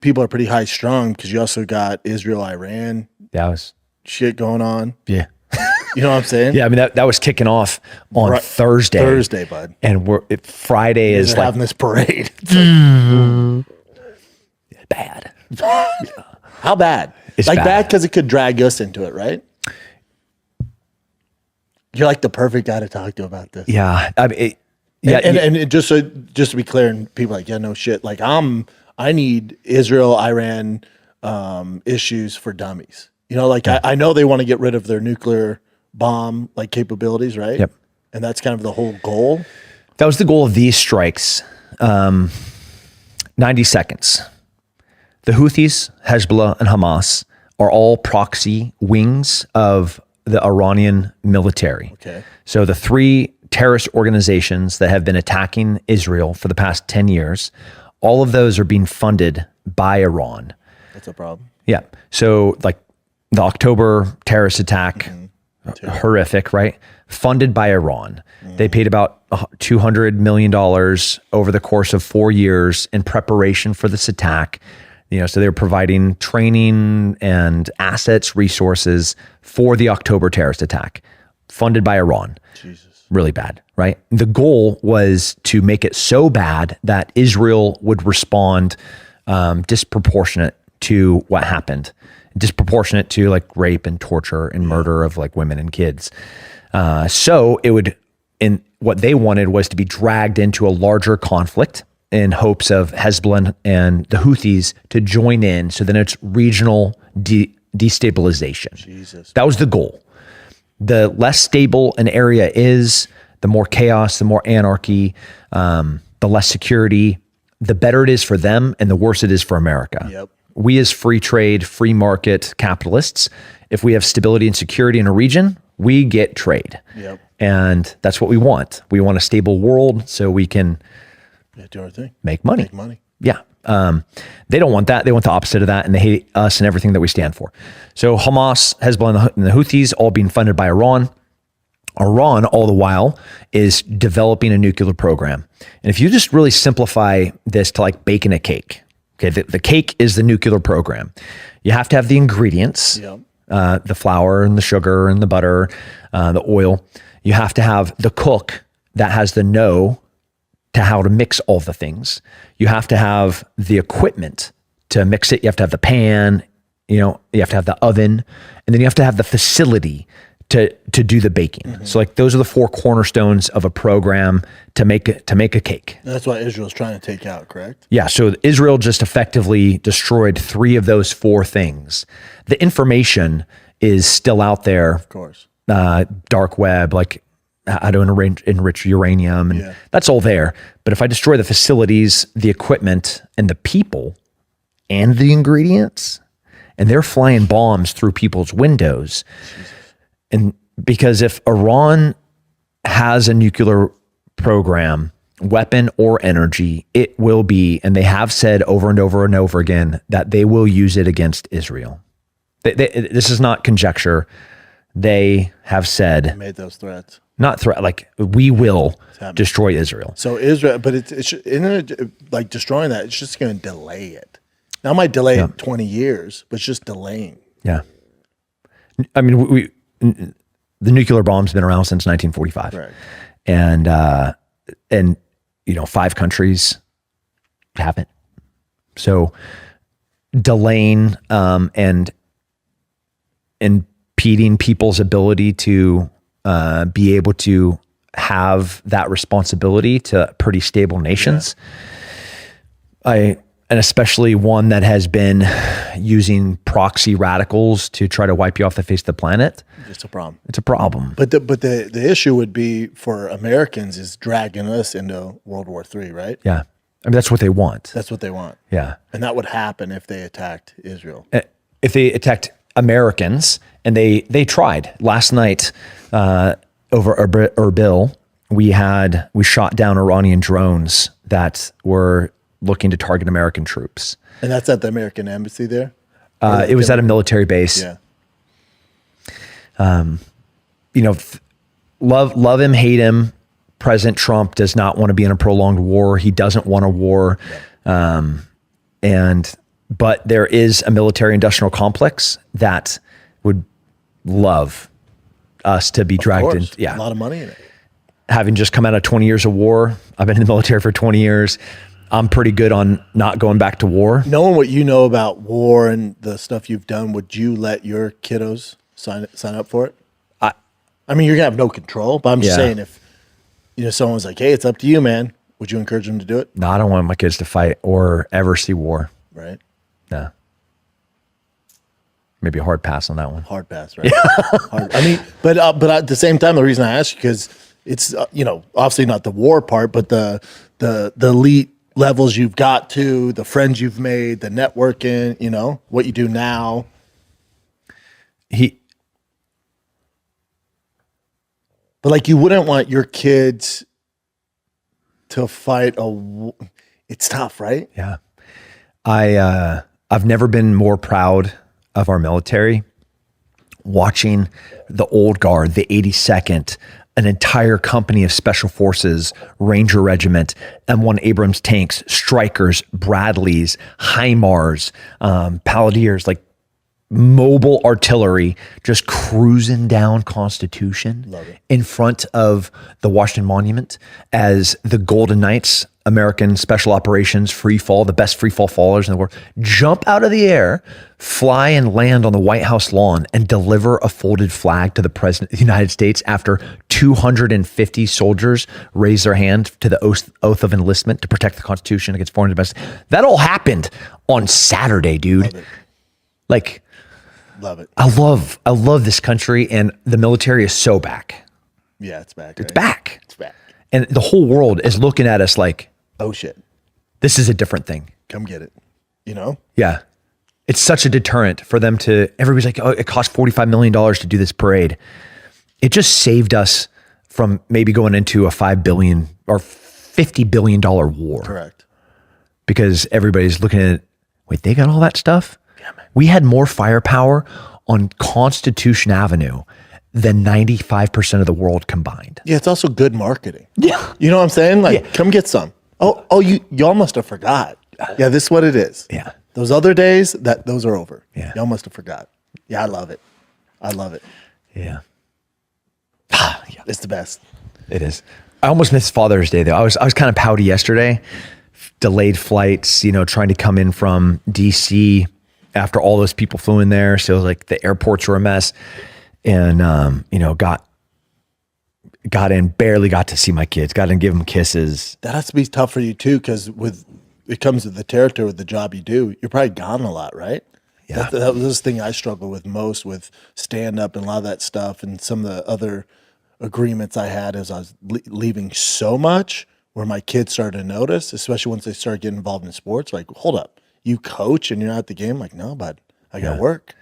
people are pretty high strung because you also got Israel-Iran That was, shit going on. yeah. You know what I'm saying? Yeah, I mean, that was kicking off on Thursday. Thursday, bud. And Friday is like having this parade. bad. How bad? It's like bad. bad because it could drag us into it, right? You're like the perfect guy to talk to about this. Yeah. I mean, And it just to be clear, and people are like, yeah, no shit. Like I need Israel-Iran issues for dummies. You know, like I know they want to get rid of their nuclear bomb like capabilities, right? Yep. And that's kind of the whole goal. that was the goal of these strikes. 90 seconds. The Houthis, Hezbollah, and Hamas are all proxy wings of the Iranian military. Okay. So the three terrorist organizations that have been attacking Israel for the past 10 years, all of those are being funded by Iran. That's a problem. Yeah. So like the October terrorist attack, horrific, right? Funded by Iran. They paid about $200 million over the course of 4 years in preparation for this attack. You know, so they were providing training and assets, resources for the October terrorist attack, funded by Iran. Jesus. Really bad, right? The goal was to make it so bad that Israel would respond disproportionate to what happened, disproportionate to like rape and torture and murder of like women and kids. So it would, in what they wanted was to be dragged into a larger conflict in hopes of Hezbollah and the Houthis to join in. So then it's regional destabilization. Jesus. That was the goal. The less stable an area is, the more chaos, the more anarchy, the less security, the better it is for them and the worse it is for America. Yep. We as free trade, free market capitalists, if we have stability and security in a region, we get trade. Yep. And that's what we want. We want a stable world so we can Do our thing. make money. Make money. Yeah. They don't want that. They want the opposite of that, and they hate us and everything that we stand for. So Hamas, Hezbollah, and the Houthis all being funded by Iran. Iran, all the while, is developing a nuclear program. And if you just really simplify this to like baking a cake, okay, the cake is the nuclear program. You have to have the ingredients, Yep. the flour and the sugar and the butter, the oil. You have to have the cook that has the know to how to mix all the things. You have to have the equipment to mix it. You have to have the pan, you have to have the oven, and then you have to have the facility to do the baking. Mm-hmm. So like those are the four cornerstones of a program to make a cake. And that's what Israel's trying to take out, correct? Yeah, so Israel just effectively destroyed 3 of those 4 things. The information is still out there. Of course. Dark web, like how to enrich uranium, and that's all there. But if I destroy the facilities, the equipment, and the people, and the ingredients, and they're flying bombs through people's windows, and because if Iran has a nuclear program, weapon or energy, it will be, and they have said over and over and over again, that they will use it against Israel. This is not conjecture. They have said, Made those threats. not threat, like we will destroy Israel. So Israel, but it's isn't it, like destroying that, it's just going to delay it. Now it might delay it 20 years, but it's just delaying. Yeah. I mean, the nuclear bomb's been around since 1945. Right. And 5 countries haven't. So delaying and impeding people's ability to be able to have that responsibility to pretty stable nations. And especially one that has been using proxy radicals to try to wipe you off the face of the planet. It's a problem. It's a problem. But the issue would be for Americans is dragging us into World War III, right? Yeah. I mean, that's what they want. That's what they want. Yeah. And that would happen if they attacked Israel. If they attacked Americans, and they tried last night over Erbil, we shot down Iranian drones that were looking to target American troops. And that's at the American embassy there? It was at a military base. Yeah. Love him, hate him. President Trump does not want to be in a prolonged war. He doesn't want a war. And but there is a military industrial complex that would love us to be dragged in. Yeah. A lot of money in it. Having just come out of 20 years of war, I've been in the military for 20 years. I'm pretty good on not going back to war. Knowing what you know about war and the stuff you've done, would you let your kiddos sign up for it? I mean, you're gonna have no control, but I'm just saying, if someone's like, "Hey, it's up to you, man," would you encourage them to do it? No, I don't want my kids to fight or ever see war. Right. No. Maybe a hard pass on that one. Hard pass, right? Hard. I mean, but at the same time, the reason I ask you, because it's obviously not the war part, but the elite levels you've got to, the friends you've made, the networking, what you do now. But like, you wouldn't want your kids to fight it's tough, right? Yeah. I've never been more proud of our military, watching the old guard, the 82nd, an entire company of special forces, Ranger Regiment, M1 Abrams tanks, Strykers, Bradleys, HIMARS, Paladins, like mobile artillery, just cruising down Constitution in front of the Washington Monument as the Golden Knights, American Special Operations free fall, the best free fall fallers in the world, jump out of the air, fly and land on the White House lawn and deliver a folded flag to the President of the United States after 250 soldiers raise their hand to the oath of enlistment to protect the Constitution against foreign investment. That all happened on Saturday, dude. Like, love it. I love this country, and the military is so back. Yeah, it's back. It's back. It's back. And the whole world is looking at us like, oh shit, this is a different thing. Come get it. Yeah. It's such a deterrent for them to, everybody's like, oh, it cost $45 million to do this parade. It just saved us from maybe going into a $5 billion or $50 billion war. Correct. Because everybody's looking at it, wait, they got all that stuff? Yeah, man. We had more firepower on Constitution Avenue than 95% of the world combined. Yeah, it's also good marketing. Yeah. You know what I'm saying? Like, come get some. Oh, y'all must have forgot. Yeah, this is what it is. Yeah. Those other days, those are over. Yeah. Y'all must have forgot. Yeah, I love it. I love it. Yeah. Yeah. It's the best. It is. I almost missed Father's Day though. I was kind of pouty yesterday. Delayed flights, trying to come in from DC after all those people flew in there. So it was like the airports were a mess. And got in, barely got to see my kids, got in, give them kisses. That has to be tough for you too, because it comes with the territory with the job you do. You're probably gone a lot, right? Yeah. That was the thing I struggle with most with stand up and a lot of that stuff, and some of the other agreements I had as I was leaving so much, where my kids started to notice, especially once they started getting involved in sports. Like, hold up, you coach and you're not at the game? Like, no, bud, I got work.